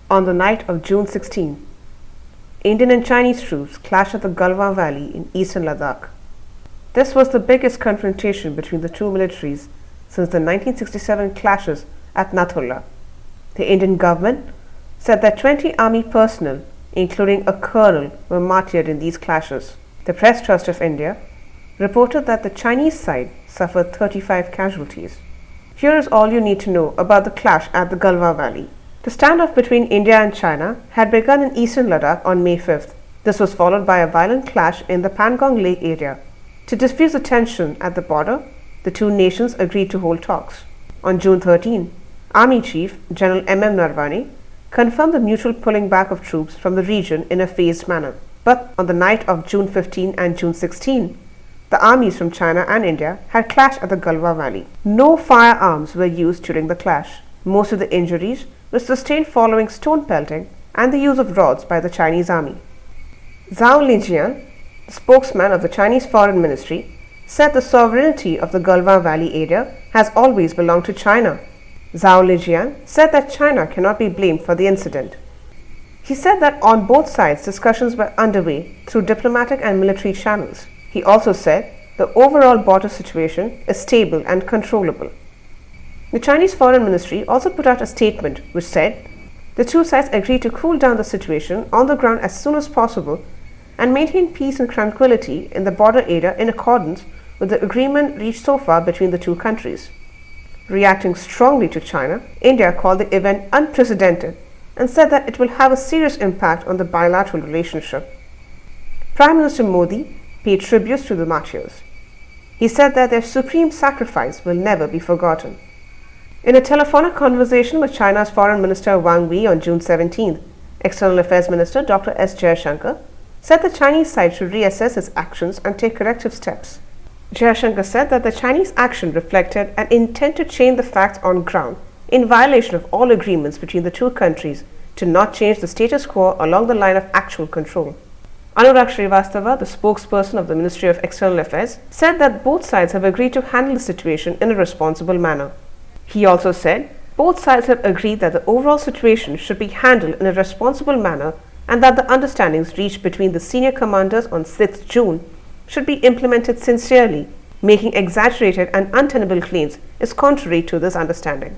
On the night of June 16, Indian and Chinese troops clashed at the Galwan Valley in eastern Ladakh. This was the biggest confrontation between the two militaries since the 1967 clashes at Natholla. The Indian government said that 20 army personnel, including a colonel, were martyred in these clashes. The Press Trust of India reported that the Chinese side suffered 35 casualties. Here is all you need to know about the clash at the Galwan Valley. The standoff between India and China had begun in eastern Ladakh on May 5th. This was followed by a violent clash in the Pangong Lake area. To diffuse the tension at the border, the two nations agreed to hold talks. On June 13, Army Chief General M.M. Narvane confirmed the mutual pulling back of troops from the region in a phased manner. But on the night of June 15 and June 16, the armies from China and India had clashed at the Galwan Valley. No firearms were used during the clash. Most of the injuries were sustained following stone pelting and the use of rods by the Chinese army. Zhao Lijian, the spokesman of the Chinese Foreign Ministry, said the sovereignty of the Galwan Valley area has always belonged to China. Zhao Lijian said that China cannot be blamed for the incident. He said that on both sides discussions were underway through diplomatic and military channels. He also said the overall border situation is stable and controllable. The Chinese Foreign Ministry also put out a statement which said the two sides agreed to cool down the situation on the ground as soon as possible and maintain peace and tranquility in the border area in accordance with the agreement reached so far between the two countries. Reacting strongly to China, India called the event unprecedented and said that it will have a serious impact on the bilateral relationship. Prime Minister Modi paid tributes to the martyrs. He said that their supreme sacrifice will never be forgotten. In a telephonic conversation with China's Foreign Minister Wang Yi on June 17, External Affairs Minister Dr. S. Jaishankar said the Chinese side should reassess its actions and take corrective steps. Jaishankar said that the Chinese action reflected an intent to change the facts on ground in violation of all agreements between the two countries to not change the status quo along the line of actual control. Anurag Srivastava, the spokesperson of the Ministry of External Affairs, said that both sides have agreed to handle the situation in a responsible manner. He also said both sides have agreed that the overall situation should be handled in a responsible manner and that the understandings reached between the senior commanders on 6th June should be implemented sincerely. Making exaggerated and untenable claims is contrary to this understanding.